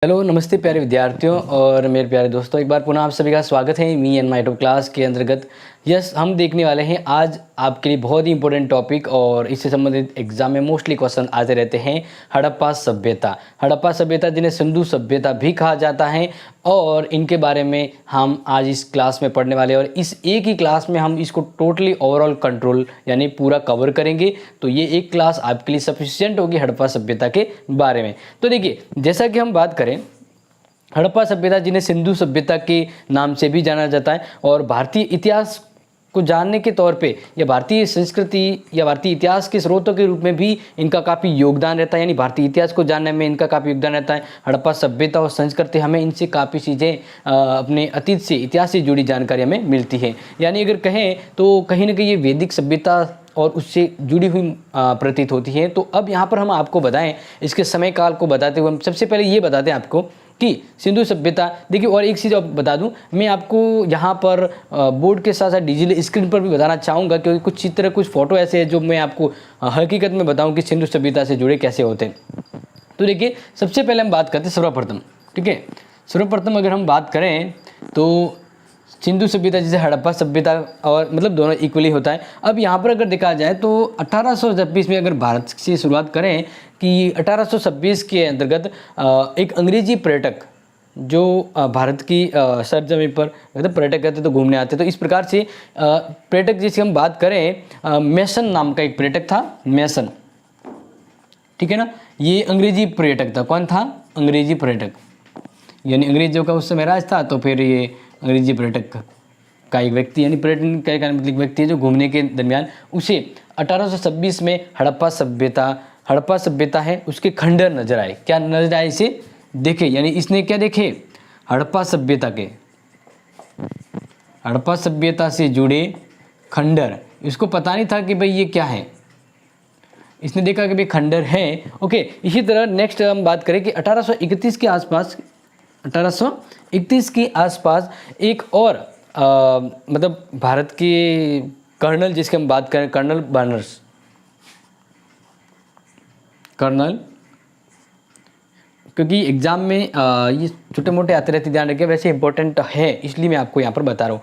Hello नमस्ते प्यारे विद्यार्थियों और मेरे प्यारे दोस्तों, एक बार पुनः आप सभी का स्वागत है me and my top class के अंतर्गत। हम देखने वाले हैं आज आपके लिए बहुत ही इंपॉर्टेंट टॉपिक और इससे संबंधित एग्जाम में मोस्टली क्वेश्चन आते रहते हैं। हड़प्पा सभ्यता जिन्हें सिंधु सभ्यता भी कहा जाता है और इनके बारे में हम आज इस क्लास में पढ़ने वाले हैं और इस एक ही क्लास में हम इसको टोटली ओवरऑल कंट्रोल यानी पूरा कवर करेंगे। तो ये एक क्लास आपके लिए सफिशिएंट होगी हड़प्पा सभ्यता के बारे में। तो देखिए, जैसा कि हम बात करें, हड़प्पा सभ्यता जिन्हें सिंधु सभ्यता के नाम से भी जाना जाता है और भारतीय इतिहास को जानने के तौर पे या भारतीय संस्कृति या भारतीय इतिहास के स्रोतों के रूप में भी इनका काफ़ी योगदान रहता है। यानी भारतीय इतिहास को जानने में इनका काफ़ी योगदान रहता है। हड़प्पा सभ्यता और संस्कृति हमें इनसे काफ़ी चीज़ें अपने अतीत से, इतिहास से जुड़ी जानकारी हमें मिलती है। यानी अगर कहें तो कहीं ना कहीं ये वैदिक सभ्यता और उससे जुड़ी हुई प्रतीत होती है। तो अब यहाँ पर हम आपको बताएं, इसके समय काल को बताते हुए हम सबसे पहले ये बताते हैं आपको कि सिंधु सभ्यता। देखिए, और एक चीज़ आप बता दूं, मैं आपको यहाँ पर बोर्ड के साथ साथ डिजिटल स्क्रीन पर भी बताना चाहूँगा, क्योंकि कुछ चित्र, कुछ फोटो ऐसे हैं जो मैं आपको हकीकत में बताऊँ कि सिंधु सभ्यता से जुड़े कैसे होते हैं। तो देखिए, सबसे पहले हम बात करते हैं सर्वप्रथम। ठीक है, सर्वप्रथम अगर हम बात करें तो सिंधु सभ्यता जैसे हड़प्पा सभ्यता और मतलब दोनों इक्वली होता है। अब यहाँ पर अगर देखा जाए तो 1826 में अगर भारत से शुरुआत करें कि 1826 के अंतर्गत एक अंग्रेजी पर्यटक जो भारत की सरजमीन पर मतलब पर्यटक कहते तो घूमने आते। तो इस प्रकार से पर्यटक जिसकी हम बात करें, मेसन नाम का एक पर्यटक था, मेसन। ठीक है ना, ये अंग्रेजी पर्यटक था। कौन था? अंग्रेजी पर्यटक, यानी अंग्रेजों का उस समय राज था। तो फिर ये अंग्रेजी पर्यटक का एक व्यक्ति, यानी पर्यटन का मतलब व्यक्ति है जो घूमने के दरमियान उसे 1826 में हड़प्पा सभ्यता है उसके खंडर नजर आए। क्या नजर आए? इसे देखे, यानी इसने क्या देखे? हड़प्पा सभ्यता से जुड़े खंडर। इसको पता नहीं था कि भाई ये क्या है, इसने देखा कि भाई खंडर है। ओके, इसी तरह नेक्स्ट हम बात करें कि 1831 के आसपास एक और मतलब भारत के कर्नल, जिसके हम बात करें कर्नल बर्नस, क्योंकि एग्जाम में ये छोटे मोटे आते रहते, ध्यान रखिए, वैसे इंपॉर्टेंट है इसलिए मैं आपको यहाँ पर बता रहा हूँ।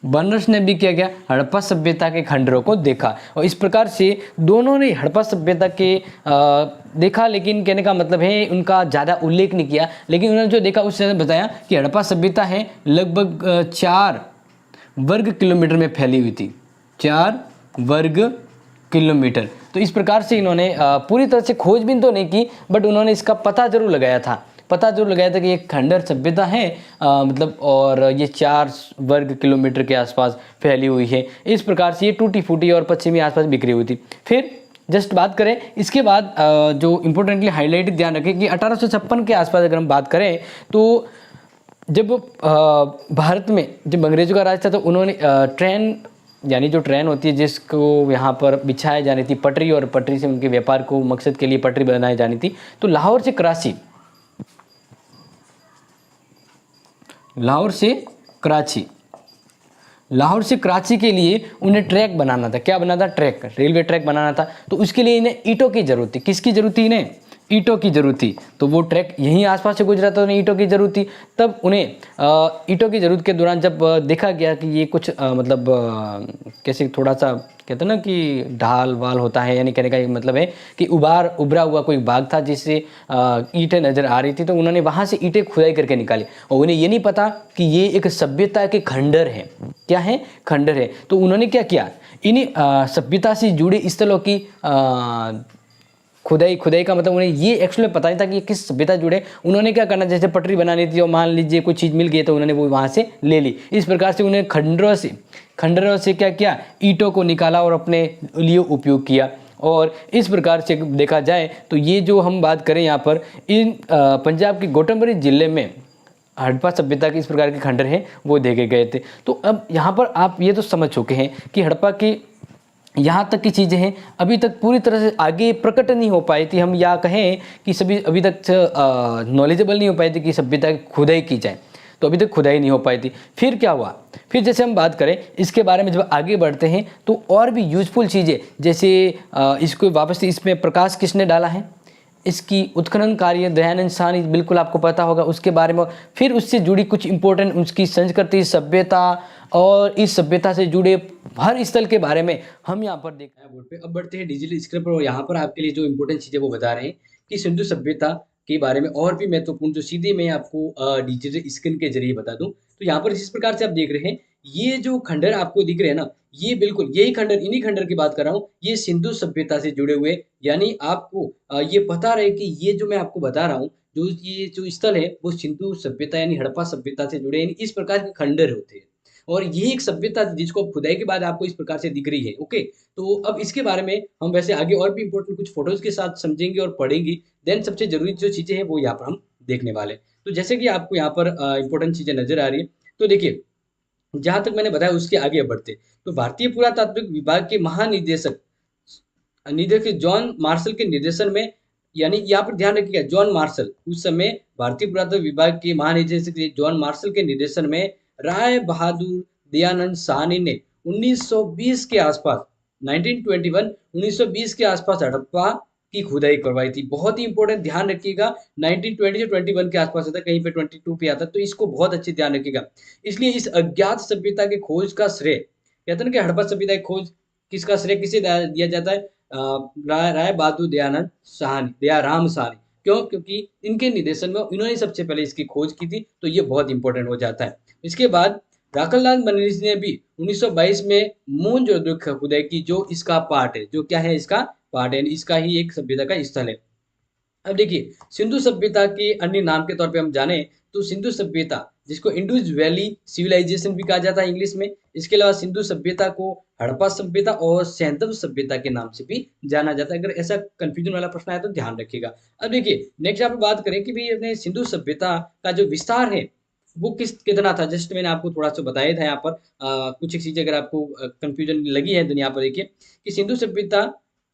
बर्नस ने भी क्या किया? हड़प्पा सभ्यता के खंडरों को देखा और इस प्रकार से दोनों ने हड़प्पा सभ्यता के देखा, लेकिन कहने का मतलब है उनका ज़्यादा उल्लेख नहीं किया। लेकिन उन्होंने जो देखा उससे बताया कि हड़प्पा सभ्यता है लगभग 4 वर्ग किलोमीटर में फैली हुई थी। 4 वर्ग किलोमीटर। तो इस प्रकार से इन्होंने पूरी तरह से खोजबीन तो नहीं की, बट उन्होंने इसका पता जरूर लगाया था कि ये खंडर सभ्यता है मतलब, और ये 4 वर्ग किलोमीटर के आसपास फैली हुई है। इस प्रकार से ये टूटी फूटी और पश्चिमी आसपास बिखरी हुई थी। फिर जस्ट बात करें इसके बाद जो इम्पोर्टेंटली हाईलाइट ध्यान रखें कि 1856 के आसपास अगर हम बात करें तो जब भारत में जब अंग्रेजों का राज था तो उन्होंने ट्रेन, यानी जो ट्रेन होती है जिसको यहाँ पर बिछाया जानी थी पटरी, और पटरी से उनके व्यापार को मकसद के लिए पटरी बनाई जानी थी। तो लाहौर से कराची के लिए उन्हें ट्रैक बनाना था। क्या बनाना था? रेलवे ट्रैक बनाना था। तो उसके लिए इन्हें ईंटों की जरूरत थी। किसकी जरूरत थी? इन्हें ईंटों की जरूरत थी। तो वो ट्रैक यहीं आसपास से गुजरा था, उन्हें ईंटों की जरूरत थी। तब उन्हें ईंटों की जरूरत के दौरान जब देखा गया कि ये कुछ मतलब कैसे थोड़ा सा कहते हैं ना कि ढाल वाल होता है, यानी कहने का ये मतलब है कि उभरा हुआ कोई भाग था जिससे ईंटें नजर आ रही थी। तो उन्होंने वहाँ से ईंटें खुदाई करके निकाली और उन्हें ये नहीं पता कि ये एक सभ्यता के खंडर है। क्या है? खंडर है। तो उन्होंने क्या किया? इन्हीं सभ्यता से जुड़े स्थलों की खुदाई का मतलब उन्हें ये एक्चुअली पता नहीं था कि ये किस सभ्यता जुड़े। उन्होंने क्या करना, जैसे पटरी बनानी थी और मान लीजिए कोई चीज़ मिल गई तो उन्होंने वो वहाँ से ले ली। इस प्रकार से उन्हें खंडरों से क्या किया? ईंटों को निकाला और अपने लिए उपयोग किया। और इस प्रकार से देखा जाए तो ये जो हम बात करें यहाँ पर इन पंजाब के गोटमबरी जिले में हड़प्पा सभ्यता के इस प्रकार के खंडर हैं वो देखे गए थे। तो अब यहाँ पर आप ये तो समझ चुके हैं कि हड़प्पा की यहाँ तक की चीज़ें हैं अभी तक पूरी तरह से आगे प्रकट नहीं हो पाई थी। हम या कहें कि सभी अभी तक नॉलेजेबल नहीं हो पाए थे कि सभ्यता की खुदाई की जाए। तो अभी तक खुदाई नहीं हो पाई थी। फिर क्या हुआ, फिर जैसे हम बात करें इसके बारे में, जब आगे बढ़ते हैं तो और भी यूजफुल चीज़ें, जैसे इसको वापस से इसमें प्रकाश किसने डाला है, इसकी उत्खनन कार्य दयानंद साहनी, बिल्कुल आपको पता होगा उसके बारे में। फिर उससे जुड़ी कुछ इंपॉर्टेंट उसकी संस्कृति, सभ्यता और इस सभ्यता से जुड़े हर स्थल के बारे में हम यहाँ पर देख रहे हैं बोर्ड पे। अब बढ़ते हैं डिजिटल स्क्रीन पर, और यहाँ पर आपके लिए जो इंपॉर्टेंट चीज़ें वो बता रहे हैं कि सिंधु सभ्यता के बारे में और भी महत्वपूर्ण जो सीधे मैं आपको डिजिटल स्क्रीन के जरिए बता दूं। तो यहाँ पर जिस प्रकार से आप देख रहे हैं, ये जो खंडर आपको दिख रहे हैं ना, ये बिल्कुल यही खंडर, इन्हीं खंडर की बात कर रहा हूँ, ये सिंधु सभ्यता से जुड़े हुए। यानी आपको ये पता रहे कि ये जो मैं आपको बता रहा हूँ, जो ये जो स्थल है वो सिंधु सभ्यता यानी हड़प्पा सभ्यता से जुड़े, यानी इस प्रकार के खंडर होते हैं। और ये एक सभ्यता जिसको खुदाई के बाद आपको इस प्रकार से दिख रही है। ओके, तो अब इसके बारे में हम वैसे आगे और भी इंपॉर्टेंट कुछ फोटोज के साथ समझेंगे और पढ़ेंगे। देन सबसे जरूरी जो चीजें हैं वो यहाँ पर हम देखने वाले हैं। तो जैसे कि आपको यहाँ पर इंपॉर्टेंट चीजें नजर आ रही है, तो देखिए जहां तक मैंने बताया उसके आगे बढ़ते, तो भारतीय पुरातात्विक विभाग के महानिदेशक निदेशक जॉन मार्शल के निर्देशन में, यानी यहाँ पर ध्यान रखिएगा जॉन मार्शल, उस समय भारतीय पुरातत्व विभाग के महानिदेशक जॉन मार्शल के निर्देशन में राय बहादुर दयानंद साहनी ने 1920 के आसपास, 1921 1920 के आसपास हड़प्पा की खुदाई करवाई थी। बहुत ही इंपॉर्टेंट, ध्यान रखिएगा 1920 से 21 के आसपास आता, कहीं पे 22 पे आता, तो इसको बहुत अच्छे ध्यान रखिएगा। इसलिए इस अज्ञात सभ्यता के खोज का श्रेय, कहते हैं ना कि हड़प्पा सभ्यता की खोज किसका श्रेय किसे दिया जाता है, राय बहादुर दयानंद साहनी, दयाराम साहनी। क्यों? क्योंकि इनके निर्देशन में इन्होंने सबसे पहले इसकी खोज की थी, तो ये बहुत इंपॉर्टेंट हो जाता है। इसके बाद राखललाल मनीष ने भी 1922 में मोहनजोदड़ो खुदाई की, जो इसका पार्ट है, जो क्या है इसका पार्ट है, इसका ही एक सभ्यता का स्थल है। अब देखिए सिंधु सभ्यता के अन्य नाम के तौर पे हम जाने तो सिंधु सभ्यता, जिसको इंडस वैली सिविलाइजेशन भी कहा जाता है इंग्लिश में, इसके अलावा सिंधु सभ्यता को हड़प्पा सभ्यता और सैंधव सभ्यता के नाम से भी जाना जाता है। अगर ऐसा कंफ्यूजन वाला प्रश्न आया तो ध्यान रखिएगा। अब देखिए नेक्स्ट आप बात करें कि भाई अपने सिंधु सभ्यता का जो विस्तार है वो कितना था, जस्ट मैंने आपको थोड़ा सा बताया था। यहाँ पर कुछ एक चीजें अगर आपको कंफ्यूजन लगी है तो यहाँ पर देखिए कि सिंधु सभ्यता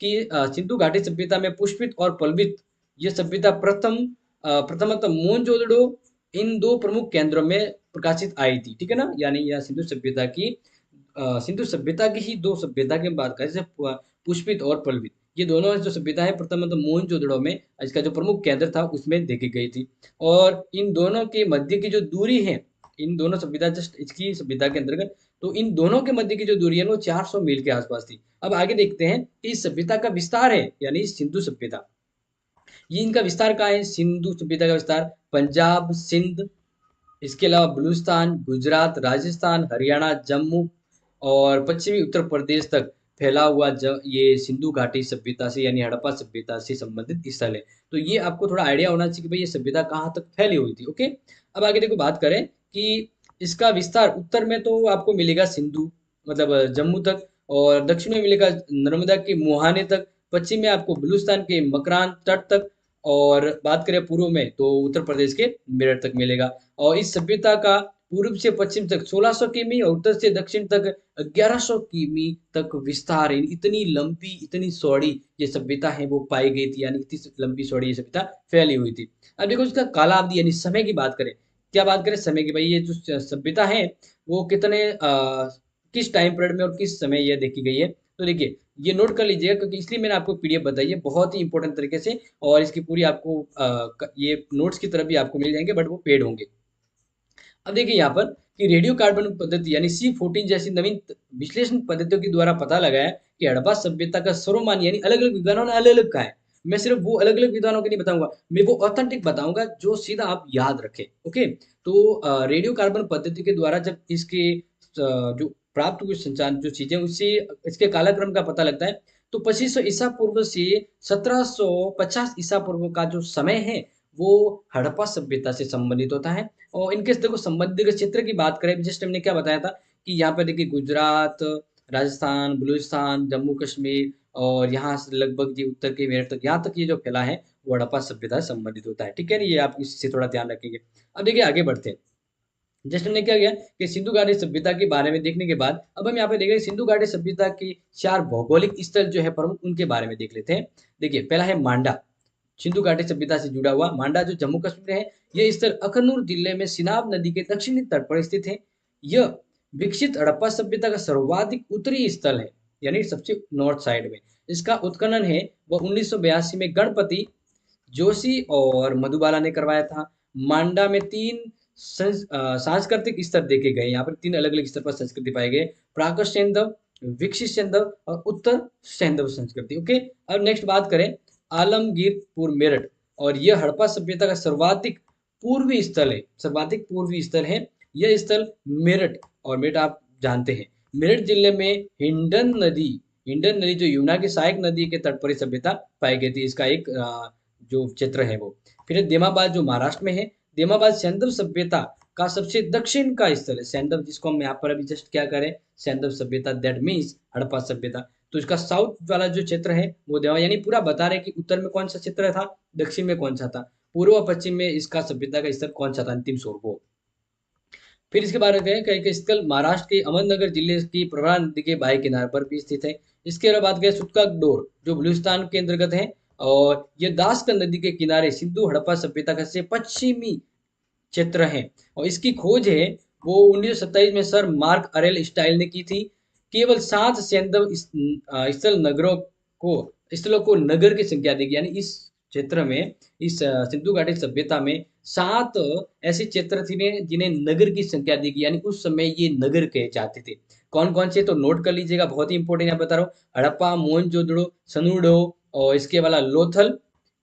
की सिंधु घाटी सभ्यता में पुष्पित और पल्लवित ये सभ्यता प्रथमतः मोहनजोदड़ो इन दो प्रमुख केंद्रों में प्रकाशित आई थी। ठीक है ना, यानी यह सिंधु सभ्यता की ही दो सभ्यता की बात करें, जैसे पुष्पित और पल्लवित, ये दोनों जो सभ्यता है प्रथमतः मोहनजोदड़ो में इसका जो प्रमुख केंद्र था उसमें देखी गई थी। और इन दोनों के मध्य की जो दूरी है, इन दोनों सभ्यता जस्ट इसकी सभ्यता के अंतर्गत, तो इन दोनों के मध्य की जो दूरी है वो 400 मील के आसपास थी। अब आगे देखते हैं कि इस सभ्यता का विस्तार है, यानी सिंधु सभ्यता, ये इनका विस्तार कहाँ है, सिंधु सभ्यता का विस्तार पंजाब, सिंध, इसके अलावा बलूचिस्तान, गुजरात, राजस्थान, हरियाणा, जम्मू और पश्चिमी उत्तर प्रदेश तक फैला हुआ ये सिंधु घाटी सभ्यता से यानी हड़प्पा सभ्यता से संबंधित स्थल है। तो ये आपको थोड़ा आइडिया होना चाहिए कि भाई ये सभ्यता कहाँ तक फैली हुई थी। ओके, अब आगे देखो बात करें कि इसका विस्तार उत्तर में तो आपको मिलेगा सिंधु, मतलब जम्मू तक, और दक्षिण में मिलेगा नर्मदा के मुहाने तक, पश्चिम में आपको बलूचिस्तान के मकरान तट तक, और बात करें पूर्व में तो उत्तर प्रदेश के मेरठ तक मिलेगा। और इस सभ्यता का पूर्व से पश्चिम तक 1600 किमी और उत्तर से दक्षिण तक 1100 किमी तक विस्तार है। इतनी लंबी, इतनी चौड़ी ये सभ्यता है वो पाई गई थी, यानी इतनी लंबी चौड़ी ये सभ्यता फैली हुई थी। अब देखो इसका कालावधि यानी समय की बात करें, क्या बात करें समय की, भाई ये जो सभ्यता है वो किस टाइम पीरियड में और किस समय यह देखी गई है। तो देखिए ये नोट कर लीजिएगा, क्योंकि इसलिए मैंने आपको पीडीएफ बताई है बहुत ही इंपॉर्टेंट तरीके से, और इसकी पूरी आपको ये नोट्स की तरफ भी आपको मिल जाएंगे, बट वो पेड होंगे। अब देखिए यहाँ पर कि रेडियो कार्बन पद्धति यानी C14 जैसी नवीन विश्लेषण पद्धतियों के द्वारा पता लगाया कि हड़प्पा सभ्यता का सर्वमान, यानी अलग अलग विद्वानों ने अलग अलग कहा है। मैं सिर्फ वो अलग अलग विद्वानों के नहीं बताऊंगा, मैं वो ऑथेंटिक बताऊंगा जो सीधा आप याद रखें। ओके, तो रेडियो कार्बन पद्धति के द्वारा जब इसके जो प्राप्त हुए संचार जो चीजें उससे इसके कालक्रम का पता लगता है, तो 2500 ईसा पूर्व से 1750 ईसा पूर्व का जो समय है वो हड़प्पा सभ्यता से संबंधित होता है। और इनके देखो संबंधित क्षेत्र की बात करें, जस्ट हमने क्या बताया था कि यहाँ पे देखिए गुजरात, राजस्थान, बलूचिस्तान, जम्मू कश्मीर और यहाँ से लगभग जी उत्तर के मेरठ तक, यहाँ तक ये जो फैला है वो हड़प्पा सभ्यता से संबंधित होता है। ठीक है, ये आप इससे थोड़ा ध्यान रखेंगे। अब देखिए आगे बढ़ते हैं, जस्ट हमने क्या किया कि सिंधु घाटी सभ्यता के बारे में देखने के बाद अब हम यहाँ पे देख रहे हैं सिंधु घाटी सभ्यता की 4 भौगोलिक स्थल जो है प्रमुख, उनके बारे में देख लेते हैं। देखिए पहला है मांडा, सिंधु घाटी सभ्यता से जुड़ा हुआ। मांडा जो जम्मू कश्मीर है, यह स्थल अखनूर जिले में सिनाब नदी के दक्षिणी तट पर स्थित है। यह विकसित हड़प्पा सभ्यता का सर्वाधिक उत्तरी स्थल है, यानी सबसे नॉर्थ साइड में। इसका उत्खनन है वह 1982 में गणपति जोशी और मधुबाला ने करवाया था। मांडा में तीन सांस्कृतिक स्तर देखे गए, यहाँ पर तीन अलग अलग स्तर पर संस्कृति पाए गए: प्राकृत सैंधव, विकसित सैंधव और उत्तर सैंधव संस्कृति। ओके, अब नेक्स्ट बात करें आलमगीरपुर मेरठ, और यह हड़प्पा सभ्यता का सर्वाधिक पूर्वी स्थल है, सर्वाधिक पूर्वी स्थल है यह स्थल मेरठ। और मेरठ आप जानते हैं, मेरठ जिले में हिंडन नदी जो यमुना की सहायक नदी के तट पर ही सभ्यता पाई गई थी, इसका एक जो क्षेत्र है वो। फिर देमाबाद जो महाराष्ट्र में है, देमाबाद सैंधव सभ्यता का सबसे दक्षिण का स्थल है। सैंधव जिसको हम यहाँ पर अभी जस्ट क्या करें, सैंधव सभ्यता, दैट मीन्स हड़प्पा सभ्यता। तो इसका साउथ वाला जो क्षेत्र है वो देवा, यानी पूरा बता रहे कि उत्तर में कौन सा क्षेत्र था, दक्षिण में कौन सा था, पूर्व और पश्चिम में इसका सभ्यता का स्तर कौन सा था, अंतिम छोर वो। फिर इसके बाद कई स्थल महाराष्ट्र के अहमदनगर जिले की प्रवरा नदी के बाएं किनारे पर भी स्थित है। इसके अलावा बात करें सुतका डोर जो बलूचिस्तान के अंतर्गत है, और ये दासकन नदी के किनारे सिंधु हड़प्पा सभ्यता का सबसे पश्चिमी क्षेत्र है। और इसकी खोज है वो 1927 में सर मार्क अरेल स्टाइल ने की थी। केवल 7 सैंधव स्थलों को नगर की संख्या देगी, यानी इस क्षेत्र में, इस सिंधु घाटी सभ्यता में 7 ऐसे क्षेत्र थे जिन्हें नगर की संख्या देगी, यानी उस समय ये नगर कहे जाते थे। कौन कौन से, तो नोट कर लीजिएगा, बहुत ही इंपॉर्टेंट यहाँ बता रहा हूँ: हड़प्पा, मोहनजोदड़ो, सनूडो, और इसके वाला लोथल,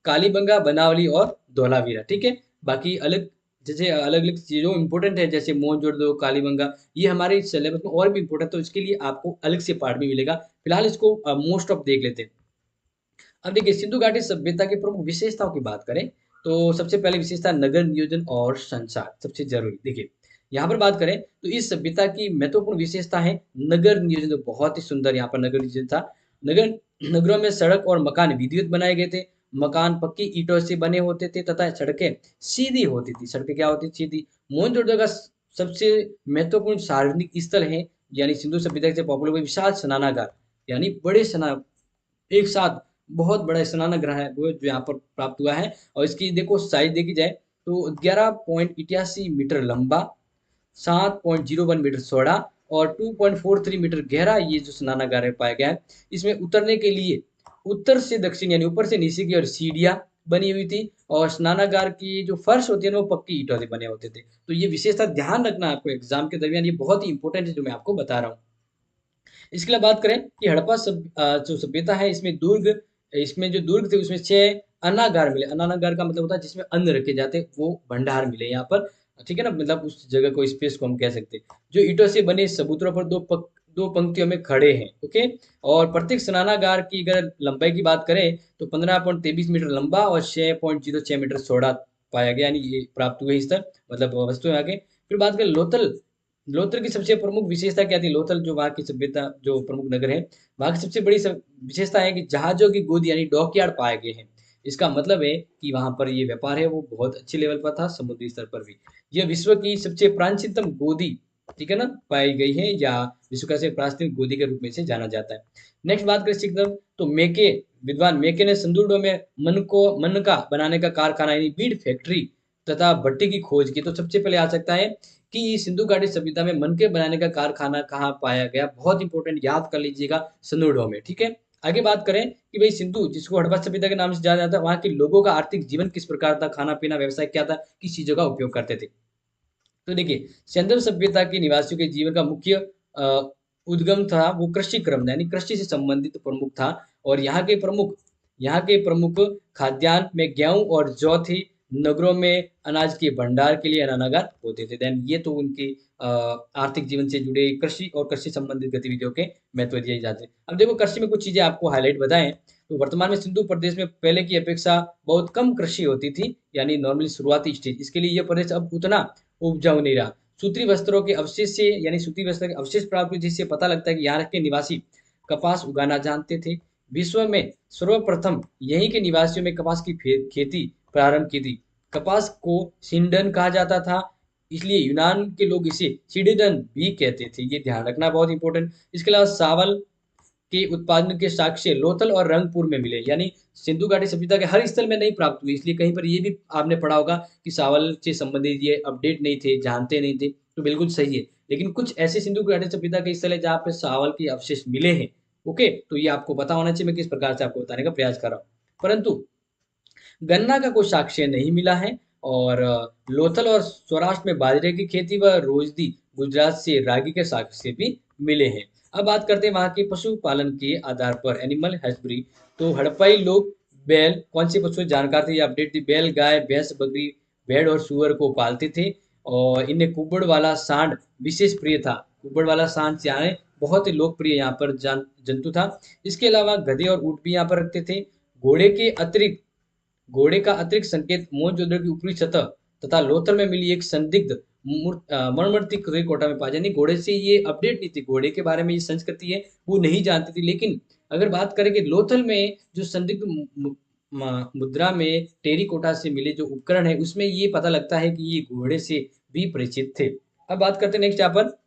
कालीबंगा, बनावली और धोलावीरा। ठीक है, बाकी अलग जैसे अलग अलग चीज़ों इंपॉर्टेंट है, जैसे मोहनजोदड़ो, कालीबंगा, ये हमारे सिलेबस में और भी इंपॉर्टेंट, तो इसके लिए आपको अलग से पार्ट भी मिलेगा। फिलहाल इसको मोस्ट ऑफ देख लेते हैं। अब देखिए, सिंधु घाटी सभ्यता की प्रमुख विशेषताओं की बात करें तो सबसे पहले विशेषता नगर नियोजन और संचार, सबसे जरूरी। देखिए यहाँ पर बात करें तो इस सभ्यता की महत्वपूर्ण विशेषता है नगर नियोजन। तो बहुत ही सुंदर यहाँ पर नगर नियोजन था। नगर नगरों में सड़क और मकान विधिवत बनाए गए थे। मकान पक्की ईंटों से बने होते थे तथा सड़कें सीधी होती थी। सड़कें क्या होती थी, सीधी। मोहनजोदड़ो का सबसे महत्वपूर्ण सार्वजनिक स्थल है, यानी सिंधु सभ्यता से पॉपुलर हुए विशाल स्नानागार, यानी बड़े स्नान, एक साथ बहुत बड़ा स्नानगृह है वो जो यहाँ पर प्राप्त हुआ है। और इसकी देखो साइज देखी जाए तो 11.81 मीटर लंबा, 7.01 मीटर चौड़ा और 2.43 मीटर गहरा ये जो स्नानागार है पाया गया है। इसमें उतरने के लिए उत्तर से दक्षिण यानी ऊपर से नीचे की ओर सीढ़ियां बनी हुई थी, और स्नानागार की जो फर्श होती है ना वो पक्की ईंटों से बने होते थे। तो ये विशेषता ध्यान रखना आपको एग्जाम के दरमियान, ये बहुत ही इंपॉर्टेंट है जो मैं आपको बता रहा हूँ। इसके लिए बात करें कि हड़प्पा जो सभ्यता है इसमें जो दुर्ग थे उसमें 6 अन्नागार मिले। अन्नागार का मतलब होता है जिसमें अन्न रखे जाते, वो भंडार मिले यहाँ पर। ठीक है ना, मतलब उस जगह को, स्पेस को हम कह सकते हैं, जो ईंटों से बने चबूतरों पर दो पंक्तियों में खड़े हैं। ओके, और प्रत्येक स्नानागार की अगर लंबाई की बात करें तो 15.23 मीटर लंबा और 6.06 मीटर चौड़ा पाया गया, यानी ये प्राप्त हुए स्तर, मतलब वस्तु आगे। फिर बात करें लोथल, लोथल की सबसे प्रमुख विशेषता क्या थी? लोथल जो वहाँ की सभ्यता जो प्रमुख नगर है, वहाँ की सबसे बड़ी विशेषता है कि जहाजों की गोदी यानी डॉकयार्ड पाए गए हैं। इसका मतलब है कि वहाँ पर ये व्यापार है वो बहुत अच्छे लेवल पर था, समुद्री स्तर पर भी। यह विश्व की सबसे प्राचीनतम गोदी, ठीक है ना, पाई गई है, या विश्व का सबसे प्राचीन गोदी के रूप में से जाना जाता है। नेक्स्ट बात करें सिकदम, तो मेके, विद्वान मेके ने संदूडो में मन का बनाने का कारखाना यानी बीड फैक्ट्री तथा भट्टी की खोज की। तो सबसे पहले आ सकता है कि सिंधु घाटी सभ्यता में मनके बनाने का कारखाना कहाँ पाया गया, बहुत इंपॉर्टेंट, याद कर लीजिएगा, सनूडो में। ठीक है, आगे बात करें कि भाई सिंधु जिसको हड़प्पा सभ्यता के नाम से जाना जाता है, वहाँ के लोगों का आर्थिक जीवन किस प्रकार था, खाना पीना, व्यवसाय क्या था, किस चीजों का उपयोग करते थे। तो देखिए, सिंधु सभ्यता के निवासियों के जीवन का मुख्य उद्गम था वो कृषि क्रम, यानी कृषि से संबंधित प्रमुख था। और यहाँ के प्रमुख खाद्यान्न में गेहूं और जौ थी। नगरों में अनाज के भंडार के लिए अन्नागार होते थे। देन ये तो उनके आर्थिक जीवन से जुड़े कृषि और कृषि संबंधित गतिविधियों के महत्व दिए जाते हैं। अब देखो कृषि में कुछ चीजें आपको हाईलाइट बताएं तो वर्तमान में सिंधु प्रदेश में पहले की अपेक्षा बहुत कम कृषि होती थी, यानी नॉर्मली शुरुआती स्टेज। इसके लिए यह प्रदेश अब उतना उपजाऊ नहीं रहा। सूती वस्त्रों के अवशेष से, यानी सूती वस्त्र के अवशेष प्राप्त हुए, जिससे पता लगता है कि यहाँ के निवासी कपास उगाना जानते थे। विश्व में सर्वप्रथम यहीं के निवासियों में कपास की खेती प्रारंभ की थी। कपास को सिंडन कहा जाता था, इसलिए यूनान के लोग इसे सिडिडन भी कहते थे। ये ध्यान रखना बहुत इंपॉर्टेंट। इसके अलावा चावल के उत्पादन के साक्ष्य लोथल और रंगपुर में मिले, यानी सिंधु घाटी सभ्यता के हर स्थल में नहीं प्राप्त हुई, इसलिए कहीं पर ये भी आपने पढ़ा होगा कि सावल से संबंधित ये अपडेट नहीं थे, जानते नहीं थे, तो बिल्कुल सही है। लेकिन कुछ ऐसे सिंधु घाटी सभ्यता के स्थल है जहाँ पे सावल के अवशेष मिले हैं। ओके, तो ये आपको पता होना चाहिए, मैं किस प्रकार से आपको बताने का प्रयास कर रहा हूँ। परंतु गन्ना का कोई साक्ष्य नहीं मिला है, और लोथल और सौराष्ट्र में बाजरे की खेती व रोजदी गुजरात से रागी के साक्ष्य भी मिले हैं। अब बात करते हैं वहाँ के पशुपालन के आधार पर, एनिमल हस्बेंड्री। तो हड़प्पाई लोग बैल, कौन से पशु जानकार थे, ये अपडेट थी, बैल, गाय, भैंस, बकरी, भेड़ और सुअर को पालते थे, और इन्हें कुबड़ वाला सांड विशेष प्रिय था। कुबड़ वाला सांड चाहे बहुत ही लोकप्रिय यहाँ पर जंतु था। इसके अलावा गधे और ऊंट भी यहाँ पर रखते थे। घोड़े के अतिरिक्त घोड़े का अतिरिक्त संकेत मोहनजोदड़ो की ऊपरी सतह तथा लोथल में मिली एक संदिग्ध मरमरती कोटा में पाया। यानी घोड़े से ये अपडेट नहीं थी, घोड़े के बारे में ये संस्कृति है वो नहीं जानती थी। लेकिन अगर बात करें कि लोथल में जो संदिग्ध मुद्रा में टेरिकोटा से मिले जो उपकरण है, उसमें ये पता लगता है कि ये घोड़े से भी परिचित थे। अब बात करते हैं नेक्स्ट यहाँ पर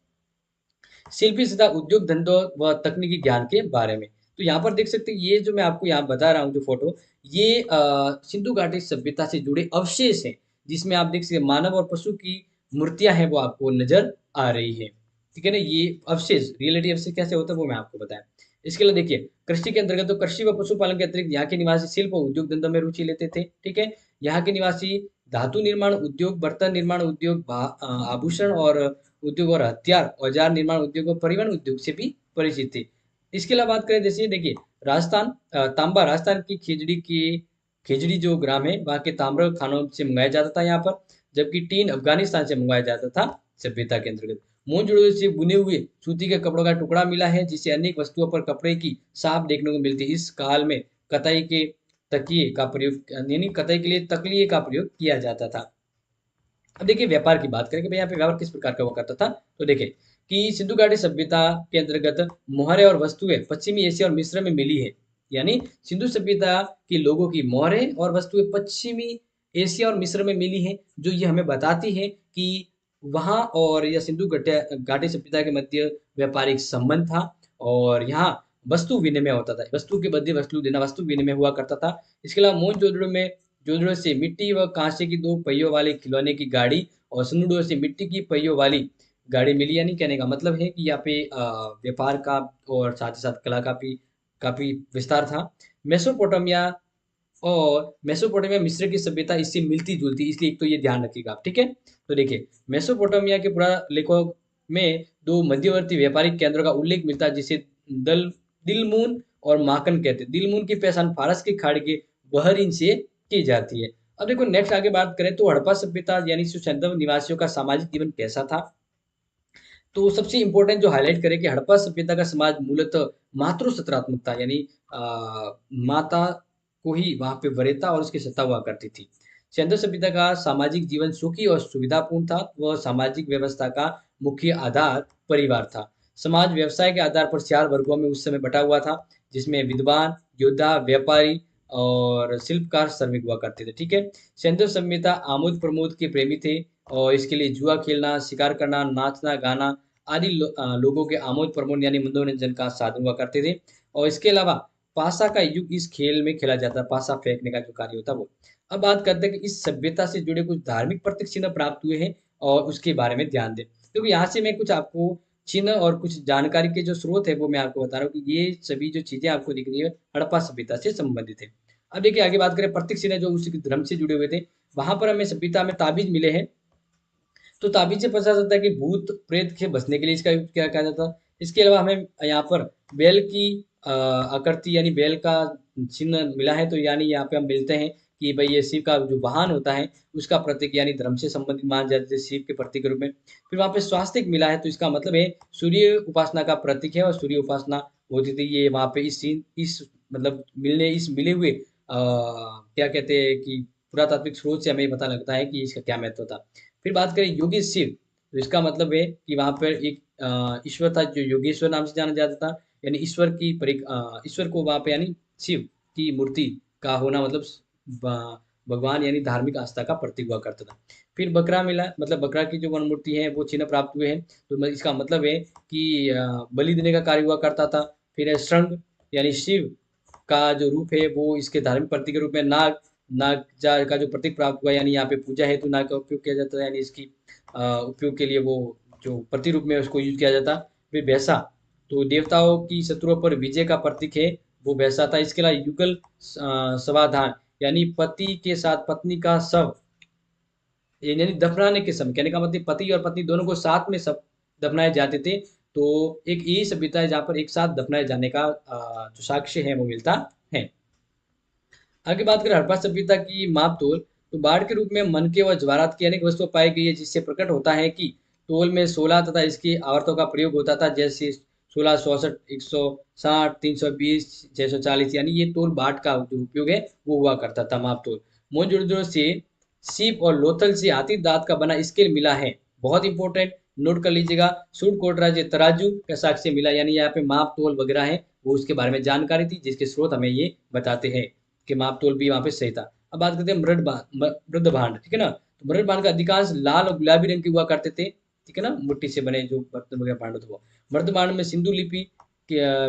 शिल्पी तथा उद्योग धंधों व तकनीकी ज्ञान के बारे में। तो यहाँ पर देख सकते हैं, ये जो मैं आपको यहाँ बता रहा हूँ जो फोटो, ये सिंधु घाटी सभ्यता से जुड़े अवशेष हैं, जिसमें आप देख सकते हैं मानव और पशु की मूर्तियां हैं वो आपको नजर आ रही है। ठीक है ना, ये अवशेष, रियलिटी अवशेष कैसे होता है वो मैं आपको बताया। इसके लिए देखिए, कृषि के अंतर्गत तो कृषि व पशुपालन के अतिरिक्त यहाँ के निवासी शिल्प और उद्योग धंधों में रुचि लेते थे। ठीक है, यहाँ के निवासी धातु निर्माण उद्योग, बर्तन निर्माण उद्योग, आभूषण और उद्योग और हथियार औजार निर्माण उद्योग और परिवहन उद्योग से भी परिचित थे। इसके अलावा बात करें, जैसे देखिए राजस्थान, तांबा राजस्थान की खेजड़ी जो ग्राम है वहाँ के ताम्र खानों से मंगाया जाता था यहाँ पर, जबकि टीन अफगानिस्तान से मंगवाया जाता था सभ्यता के अंतर्गत। मोहनजोदड़ो से बुने हुए सूती के कपड़ों का टुकड़ा मिला है, जिससे अनेक वस्तुओं पर कपड़े की छाप देखने को मिलती है। इस काल में कताई के तकिए का प्रयोग, यानी कताई के लिए तकलिए का प्रयोग किया जाता था। अब देखिए व्यापार की बात करें कि भाई यहाँ पे व्यापार किस प्रकार का हुआ करता था। तो देखिए कि सिंधु घाटी सभ्यता के अंतर्गत मोहरें और वस्तुएं पश्चिमी एशिया और मिस्र में मिली है। यानी सिंधु सभ्यता के लोगों की मोहरें और वस्तुएं पश्चिमी एशिया और मिस्र में मिली हैं, जो ये हमें बताती है कि वहाँ और या सिंधु घाटी सभ्यता के मध्य व्यापारिक संबंध था, और यहाँ वस्तु विनिमय होता था, वस्तु के बदले वस्तु देना, वस्तु विनिमय हुआ करता था। इसके अलावा मोहनजोदड़ो में जोदड़ो से मिट्टी व कांसे की दो पहियों वाले खिलौने की गाड़ी और सुनुडो से मिट्टी की पहियों वाली गाड़ी मिली। यानी कहने का मतलब है कि यहाँ पे व्यापार का और साथ ही साथ कला का भी काफी विस्तार था। मेसोपोटामिया मेसोपोटामिया मिस्र की सभ्यता इससे मिलती जुलती, इसलिए एक तो ये ध्यान रखिएगा आप। ठीक है, तो देखिए मेसोपोटामिया के पुरालेखों में दो मध्यवर्ती व्यापारिक केंद्रों का उल्लेख मिलता है, जिसे दल दिलमून और माकन कहते हैं। दिलमून की पहचान फारस की खाड़ी के बहरीन से की जाती है। अब देखो नेक्स्ट आगे बात करें तो हड़प्पा सभ्यता यानी सुसैंधव निवासियों का सामाजिक जीवन कैसा था। तो सबसे इंपॉर्टेंट जो हाईलाइट करें कि हड़प्पा सभ्यता का समाज मूलतः मातृ सत्रात्मक था, यानी माता को ही वहां पे वरीयता और उसकी सत्ता हुआ करती थी। सैंधव सभ्यता का सामाजिक जीवन सुखी और सुविधापूर्ण था। वह सामाजिक व्यवस्था का मुख्य आधार परिवार था। समाज व्यवसाय के आधार पर 4 वर्गों में उस समय बटा हुआ था, जिसमें विद्वान, योद्धा, व्यापारी और शिल्पकार श्रमिक हुआ करते थे। ठीक है, सैंधव सभ्यता आमोद प्रमोद के प्रेमी थे, और इसके लिए जुआ खेलना, शिकार करना, नाचना गाना आदि लोगों के आमोद प्रमोद यानी मनोरंजन का साधन हुआ करते थे। और इसके अलावा पासा का युग इस खेल में खेला जाता है, पासा फेंकने का जो कार्य होता है वो। अब बात करते हैं कि इस सभ्यता से जुड़े कुछ धार्मिक प्रतीक चिन्ह प्राप्त हुए हैं, और उसके बारे में ध्यान दें। क्योंकि यहाँ से मैं कुछ आपको चिन्ह और कुछ जानकारी के जो स्रोत है वो मैं आपको बता रहा हूँ कि ये सभी जो चीजें आपको दिख रही है हड़प्पा सभ्यता से संबंधित है। अब देखिए आगे बात करें प्रतीक चिन्ह जो उसी धर्म से जुड़े हुए थे, वहां पर हमें सभ्यता में ताबीज मिले हैं। तो ताबीज से पता चलता है कि भूत प्रेत से बचने के लिए इसका यूज क्या कहा जाता है। इसके अलावा हमें यहाँ पर बैल की आकृति यानी बैल का चिन्ह मिला है, तो यानी यहाँ पे हम मिलते हैं कि भाई ये शिव का जो वाहन होता है उसका प्रतीक यानी धर्म से संबंधित मान जाते हैं शिव के प्रतीक के रूप में। फिर वहाँ पे स्वास्तिक मिला है, तो इसका मतलब है सूर्य उपासना का प्रतीक है, और सूर्य उपासना होती थी ये वहाँ पे इस मतलब मिले हुए क्या कहते हैं कि पुरातात्विक स्रोत से हमें पता लगता है कि इसका क्या महत्व था। फिर बात करें योगी शिव, तो इसका मतलब है कि वहाँ पर एक ईश्वर था जो योगेश्वर नाम से जाना जाता था, यानी ईश्वर को वहाँ पे यानी शिव की मूर्ति का होना मतलब भगवान यानी धार्मिक आस्था का प्रतीक हुआ करता था। फिर बकरा मिला, मतलब बकरा की जो वन मूर्ति है वो चिन्ह प्राप्त हुए हैं, तो इसका मतलब है कि बलि देने का कार्य हुआ करता था। फिर है श्रृंग यानी शिव का जो रूप है वो इसके धार्मिक प्रतीक के रूप में नाग नाग जा का जो प्रतीक प्राप्त हुआ, यानी यहाँ पे पूजा हेतु नाग का उपयोग किया जाता है, यानी इसकी उपयोग के लिए वो जो प्रतिरूप में उसको यूज किया जाता। फिर भैंसा, तो देवताओं की शत्रुओं पर विजय का प्रतीक है वो भैंसा था। इसके अलावा युगल समाधान, यानी पति के साथ पत्नी का शव, यानी दफनाने के समय, कहने का मतलब पति और पत्नी दोनों को साथ में सब दफनाए जाते थे। तो एक यही सभ्यता है जहाँ पर एक साथ दफनाए जाने का जो साक्ष्य है वो मिलता है। आगे बात करें हड़प्पा सभ्यता की माप तोल, तो बाढ़ के रूप में मनके व ज्वारात की अनेक वस्तुएं पाई गई है, जिससे प्रकट होता है कि तोल में 16 तथा इसकी आवर्तों का प्रयोग होता था, जैसे 1664, 160, 320, 640, यानी ये तोल बाट का जो उपयोग है वो हुआ करता था माप तोल। मोहनजोदड़ो से सीप और लोथल से हाथी दांत का बना स्केल मिला है, बहुत इंपॉर्टेंट, नोट कर लीजिएगा। सूट कोटरा से तराजू का साक्ष्य मिला, यानी यहाँ पे माप तोल वगैरह है वो उसके बारे में जानकारी थी, जिसके स्रोत हमें ये बताते हैं कि माप तोल भी वहाँ पे सही था। अब बात करते हैं मृद भांड, ठीक है ना। तो मृद भांड का अधिकांश लाल और गुलाबी रंग के हुआ करते थे, ठीक है ना, मिट्टी से बने जो बर्तन वगैरह भांड होते वो। मृद भांड में सिंधु लिपि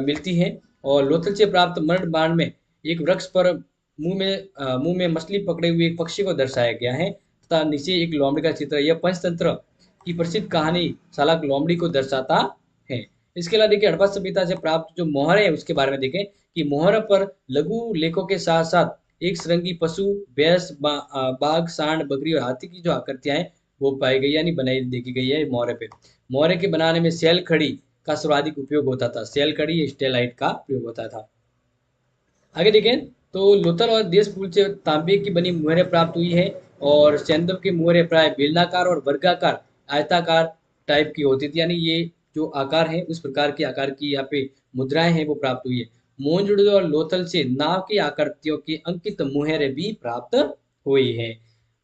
मिलती है, और लोथल से प्राप्त मृद भांड में एक वृक्ष पर मुंह में मछली पकड़े हुए एक पक्षी को दर्शाया गया है, तथा नीचे एक लोमड़ी का चित्र। यह पंचतंत्र की प्रसिद्ध कहानी सालाक लोमड़ी को दर्शाता है। इसके अलावा देखिए हड़प्पा सभ्यता से प्राप्त जो मोहर है उसके बारे में देखें कि मोहर पर लघु लेखों के साथ साथ एक श्रृंगी पशु, भैंस, बाघ, सांड, बकरी और हाथी की जो आकृतियां हैं वो पाई गई, यानी बनाई देखी गई है मोहरे पे। मोहरे के बनाने में सेल खड़ी का सर्वाधिक उपयोग होता था, सेल खड़ी स्टेलाइट का प्रयोग होता था। आगे देखें तो लोथल और देश फूल से तांबे की बनी मुहरें प्राप्त हुई है, और सेंदव की मुहरें प्राय बेलनाकार और वर्गाकार आयताकार टाइप की होती थी, यानी ये जो आकार है उस प्रकार के आकार की यहाँ पे मुद्राएं हैं वो प्राप्त हुई है। मोहनजोदड़ो और लोथल से नाव की आकृतियों की अंकित मुहरें भी प्राप्त हुई है।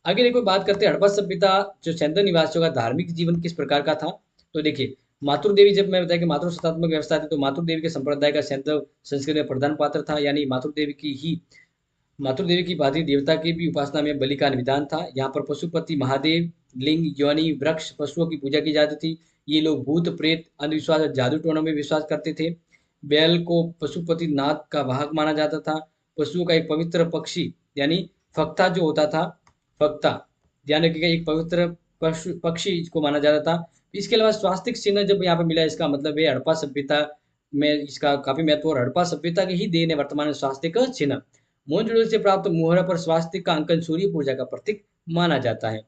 आगे देखो बात करते हैं हड़प्पा सभ्यता जो सेंदव निवासियों का धार्मिक जीवन किस प्रकार का था। तो देखिए मातृ देवी, जब मैं बताया कि मातृ सत्तात्मक व्यवस्था थी, तो मातृ देवी के संप्रदाय का सैंतव संस्कृति में प्रधान पात्र था, यानी मातृ देवी की भांति देवता की भी उपासना में बलि का विधान था। यहाँ पर पशुपति महादेव, लिंग, योनि, वृक्ष, पशुओं की पूजा की जाती थी। ये लोग भूत प्रेत, अंधविश्वास और जादू टोनों में विश्वास करते थे। बैल को पशुपति नाथ का वाहक माना जाता था। पशुओं का एक पवित्र पक्षी, यानी फक्ता जो होता था, फक्ता, ध्यान रखिएगा, एक पवित्र पक्षी को माना जाता था। इसके अलावा स्वास्तिक चिन्ह जब यहाँ पे मिला, इसका मतलब है हड़प्पा सभ्यता में इसका काफी महत्व, और हड़प्पा सभ्यता के ही देन है वर्तमान में स्वास्तिक चिन्ह। मोहनजोदड़ो से प्राप्त मुहरा पर स्वास्तिक का अंकन सूर्य पूजा का प्रतीक माना जाता है।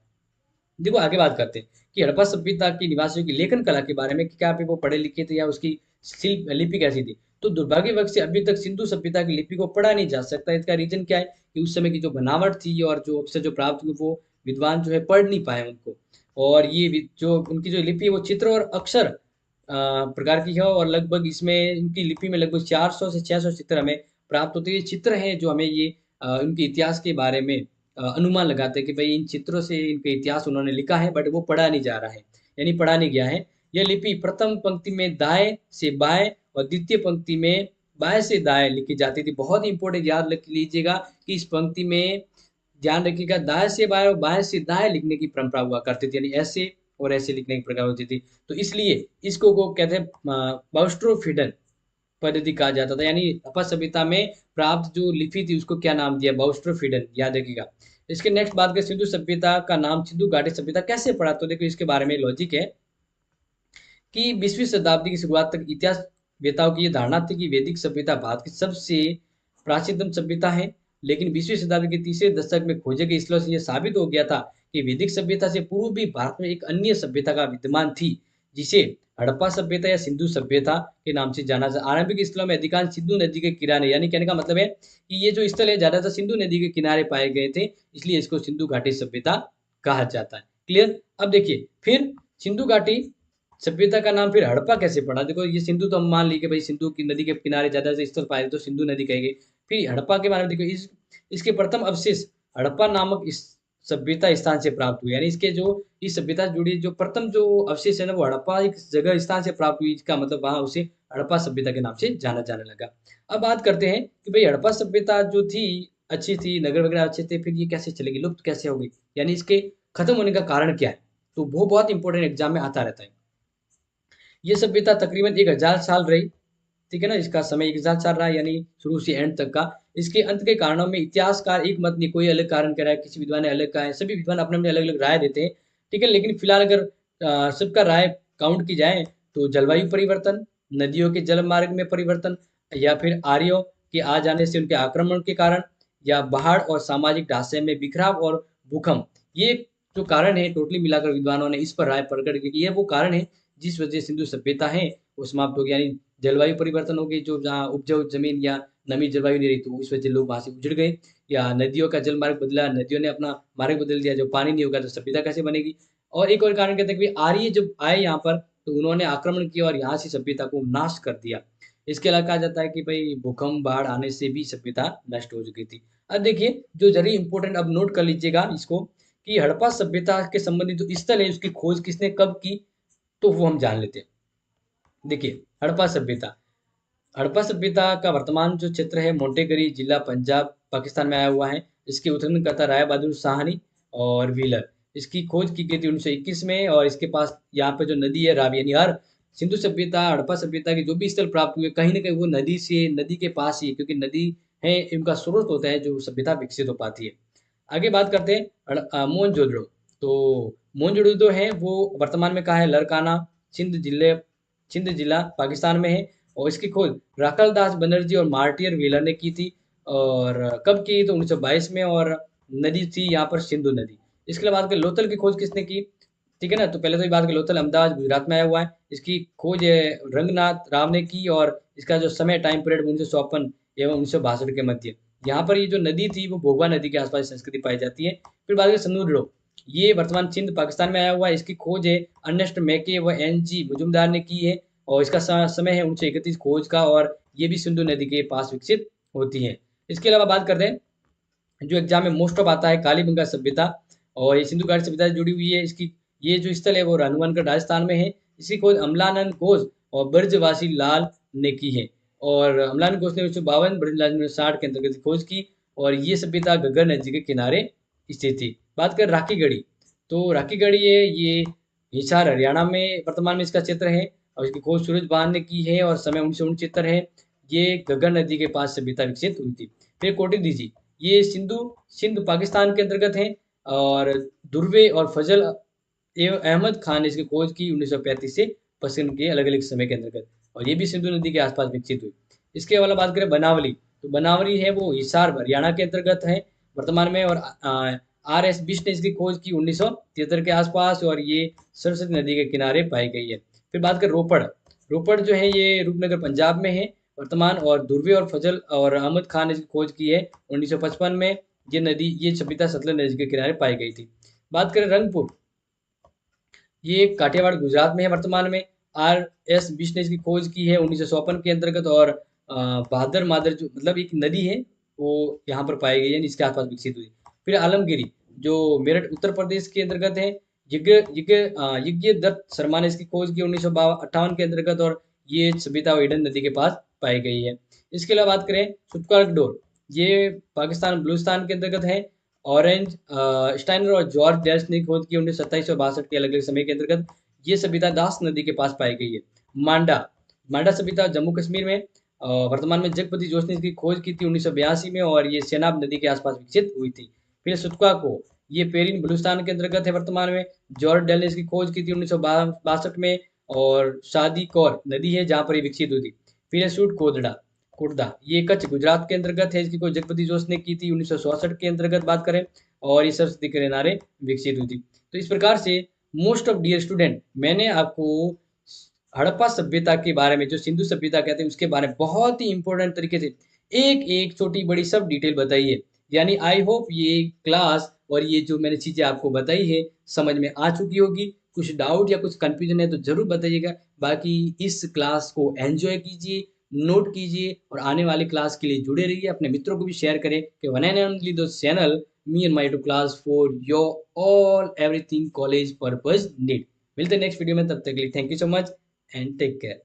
देखो आगे बात करते हैं कि हड़प्पा सभ्यता के निवासियों की लेखन कला के बारे में कि क्या पे वो पढ़े लिखे थे या उसकी शिल्प लिपि कैसी थी। तो दुर्भाग्यवश से अभी तक सिंधु सभ्यता की लिपि को पढ़ा नहीं जा सकता। इसका रीजन क्या है कि उस समय की जो बनावट थी और जो अक्षर जो प्राप्त हुए वो विद्वान जो है पढ़ नहीं पाए उनको, और ये जो उनकी जो लिपि है वो चित्र और अक्षर प्रकार की है, और लगभग इसमें इनकी लिपि में लगभग 400 से 600 चित्र हमें प्राप्त होते हैं। ये चित्र हैं जो हमें ये उनके इतिहास के बारे में अनुमान लगाते हैं कि भाई इन चित्रों से इनका इतिहास उन्होंने लिखा है, बट वो पढ़ा नहीं जा रहा है, यानी पढ़ा नहीं गया है। यह लिपि प्रथम पंक्ति में दाएं से बाएं और द्वितीय पंक्ति में बाएं से दाएं लिखी जाती थी। बहुत इंपॉर्टेंट, याद रख लीजिएगा कि इस पंक्ति में ध्यान रखिएगा दाएं से बाएं और बाएं से दाएं लिखने की परंपरा हुआ करती थी, यानी ऐसे और ऐसे लिखने की प्रकार होती थी। तो इसलिए इसको को कहते हैं बाउस्ट्रोफिडन पद्धति कहा जाता था, यानी हड़प्पा सभ्यता में प्राप्त जो लिपि थी उसको क्या नाम दिया, बाउस्ट्रोफिडन, याद रखिएगा। इसके नेक्स्ट बात करें सिंधु सभ्यता का नाम सिंधु घाटी सभ्यता कैसे पड़ा, तो देखो इसके बारे में लॉजिक है कि 20वीं शताब्दी की शुरुआत तक इतिहास वेताओं की ये धारणा थी कि वैदिक सभ्यता भारत की सबसे प्राचीनतम सभ्यता है। लेकिन 20वीं शताब्दी के तीसरे दशक में खोजे गए स्लॉट से यह साबित हो गया था कि वैदिक सभ्यता से पूर्व भी भारत में एक अन्य सभ्यता का विद्यमान थी, जिसे हड़प्पा सभ्यता या सिंधु सभ्यता के नाम से जाना जाता। आरंभिक स्थलों में अधिकांश सिंधु नदी के किनारे, यानी कहने का मतलब है कि ये जो स्थल है ज्यादातर सिंधु नदी के किनारे पाए गए थे, इसलिए इसको सिंधु घाटी सभ्यता कहा जाता है। क्लियर। अब देखिए फिर सिंधु घाटी सभ्यता का नाम फिर हड़प्पा कैसे पड़ा। देखो ये सिंधु तो हम मान ली कि भाई सिंधु की नदी के किनारे ज्यादा से स्थल पाए तो सिंधु नदी कहेंगे। फिर हड़प्पा के बारे में देखो इसके प्रथम अवशेष हड़प्पा नामक इस सभ्यता स्थान से प्राप्त हुए, यानी इसके जो इस सभ्यता से जुड़ी जो प्रथम जो अवशेष है ना वो हड़प्पा एक जगह स्थान से प्राप्त हुई, इसका मतलब वहां उसे हड़प्पा सभ्यता के नाम से जाना जाने लगा। अब बात करते हैं कि भाई हड़प्पा सभ्यता जो थी अच्छी थी, नगर वगैरह अच्छे थे, फिर ये कैसे चलेगी, लुप्त कैसे होगी, यानी इसके खत्म होने का कारण क्या है। तो वो बहुत इंपॉर्टेंट एग्जाम में आता रहता है। ये सभ्यता तकरीबन 1000 साल रही, ठीक है ना, इसका समय एक साथ चल रहा है, यानी शुरू से एंड तक का। इसके अंत के कारणों में इतिहासकार एक मत नहीं, कोई अलग कारण कह रहा है, किसी विद्वान ने अलग कहा है, सभी विद्वान अपने अपने अलग अलग राय देते हैं। ठीक है, लेकिन फिलहाल अगर सबका राय काउंट की जाए तो जलवायु परिवर्तन, नदियों के जल मार्ग में परिवर्तन, या फिर आर्यों के आ जाने से उनके आक्रमण के कारण, या बाढ़ और सामाजिक ढांचे में बिखराव और भूकंप, ये जो कारण है टोटली मिलाकर विद्वानों ने इस पर राय प्रकट की कि ये वो कारण है जिस वजह से सिंधु सभ्यता है वो समाप्त हो गई। यानी जलवायु परिवर्तन हो गई, जो जहाँ उपजाऊ जमीन या नमी जलवायु नहीं रही तो इस वजह से लोग वहां से उजड़ गए, या नदियों का जल मार्ग बदला, नदियों ने अपना मार्ग बदल दिया, जो पानी नहीं होगा तो सभ्यता कैसे बनेगी। और एक और कारण कहते हैं कि आर्य जब आए यहाँ पर तो उन्होंने आक्रमण किया और यहाँ से सभ्यता को नाश कर दिया। इसके अलावा कहा जाता है कि भाई भूकंप बाढ़ आने से भी सभ्यता नष्ट हो चुकी थी। अब देखिए जो जरी इंपॉर्टेंट, अब नोट कर लीजिएगा इसको, कि हड़प्पा सभ्यता के संबंधित जो स्थल है उसकी खोज किसने कब की, तो वो हम जान लेते हैं। देखिए हड़प्पा सभ्यता, हड़प्पा सभ्यता का वर्तमान जो क्षेत्र है मोंटेगरी जिला पंजाब पाकिस्तान में आया हुआ है। इसके उत्खनन करता राय बहादुर साहनी और व्हीलर। इसकी खोज की गई थी 1921 में, और इसके पास यहाँ पे जो नदी है रावी, यानी हर सिंधु सभ्यता हड़प्पा सभ्यता के जो भी स्थल प्राप्त हुए कहीं ना कहीं वो नदी से, नदी के पास ही है, क्योंकि नदी है इनका स्रोत होता है जो सभ्यता विकसित हो पाती है। आगे बात करते हैं मोहनजोदड़ो। तो मोहनजोदड़ो जो है वो वर्तमान में कहाँ है, लरकाना सिंध जिला पाकिस्तान में है। और इसकी खोज राकल दास बनर्जी और मार्टियर व्हीलर ने की थी। और कब की, तो 1922 में, और नदी थी यहाँ पर सिंधु नदी। इसके बाद के लोथल की खोज किसने की, ठीक है ना, तो पहले तो ये बात कि लोथल अहमदाबाद गुजरात में आया हुआ है। इसकी खोज रंगनाथ राव ने की, और इसका जो समय टाइम पीरियड 1954 एवं 1962 के मध्य। यहाँ पर ये जो नदी थी वो भोगवा नदी के आसपास संस्कृति पाई जाती है। फिर बात करें सनूरलो, ये वर्तमान सिंध पाकिस्तान में आया हुआ है। इसकी खोज है अर्नेस्ट मैके व एन.जी. मुजुमदार ने की है, और इसका समय है 1931 खोज का, और ये भी सिंधु नदी के पास विकसित होती है। इसके अलावा बात करते हैं जो एग्जाम में मोस्ट ऑफ आता है, कालीबंगा सभ्यता, और ये सिंधु घाटी सभ्यता से जुड़ी हुई है। इसकी ये जो स्थल है वो हनुमानगढ़ राजस्थान में है। इसकी खोज अमलानंद घोष और ब्रजवासी लाल ने की है, और अमलानंद घोष ने 1952, ब्रजलाल ने 60 के अंतर्गत खोज की, और ये सभ्यता घग्गर नदी के किनारे स्थित थी। बात कर राखी गढ़ी, तो राखी गढ़ी है ये हिसार हरियाणा में वर्तमान में इसका क्षेत्र है, और इसकी खोज सूरज बान ने की है, और समय 1969 है। ये घग्गर नदी के पास सभ्यता विकसित हुई थी। फिर कोटी दीजी, ये सिंध पाकिस्तान के अंतर्गत है, और दुर्वे और फजल एवं अहमद खान ने इसकी खोज की 1935 से पश्चिम के अलग अलग समय के अंतर्गत, और ये भी सिंधु नदी के आसपास विकसित हुई। इसके अलावा बात करें बनावली, तो बनावली है वो हिसार हरियाणा के अंतर्गत है वर्तमान में, और R.S. बिष्ट ने इसकी खोज की 1973 के आसपास, और ये सरस्वती नदी के किनारे पाई गई है। फिर बात करें रोपड़, रोपड़ जो है ये रूपनगर पंजाब में है वर्तमान, और दुर्वे और फजल और अहमद खान ने इसकी खोज की है 1955 में। ये सभ्यता सतलज नदी के किनारे पाई गई थी। बात करें रंगपुर, ये काठियावाड़ गुजरात में है वर्तमान में। R.S. बिष्ट ने इसकी खोज की है 1954 के अंतर्गत, और भादर मादर जो मतलब एक नदी है वो यहाँ पर पाई गई है, इसके आसपास विकसित हुई। फिर आलमगिरी जो मेरठ उत्तर प्रदेश के अंतर्गत है। यज्ञ दत्त शर्मा ने इसकी खोज की 1958 के अंतर्गत, और ये सभ्यता ईडन नदी के पास पाई गई है। इसके अलावा बात करें सुपकार डोर, ये पाकिस्तान बलूचिस्तान के अंतर्गत है। ऑरेंज स्टाइनर और जॉर्ज डैश ने खोज की 1927 के अलग अलग समय के अंतर्गत। ये सभ्यता दास नदी के पास पाई गई है। मांडा, मांडा सभ्यता जम्मू कश्मीर में, वर्तमान में जगपति जोश ने इसकी खोज की थी 1982 में, और ये सेनाब नदी के आसपास विकसित हुई थी। फिर सुतका को, ये पेरिन बलूचिस्तान के अंतर्गत है वर्तमान में। जॉर्ज डेल ने इसकी खोज की थी 1962 में, और शादी कौर नदी है जहाँ पर ये विकसित हुई थी। फिर है सूट कोदड़ा कुर्दा, ये कच्छ गुजरात के अंतर्गत है। इसकी खोज जगपति जोश ने की थी 1964 के अंतर्गत बात करें, और ये सरस्वती के किनारे विकसित हुई थी। तो इस प्रकार से मोस्ट ऑफ डियर स्टूडेंट, मैंने आपको हड़प्पा सभ्यता के बारे में, जो सिंधु सभ्यता कहते हैं उसके बारे में बहुत ही इंपॉर्टेंट तरीके से एक एक छोटी बड़ी सब डिटेल बताई है। यानी आई होप ये क्लास और ये जो मैंने चीज़ें आपको बताई है समझ में आ चुकी होगी। कुछ डाउट या कुछ कंफ्यूजन है तो ज़रूर बताइएगा। बाकी इस क्लास को एंजॉय कीजिए, नोट कीजिए, और आने वाली क्लास के लिए जुड़े रहिए। अपने मित्रों को भी शेयर करें कि वन एंड ओनली दो channel me and my two class for your all everything college purpose need. मिलते हैं नेक्स्ट वीडियो में, तब तक के लिए thank you so much and take care.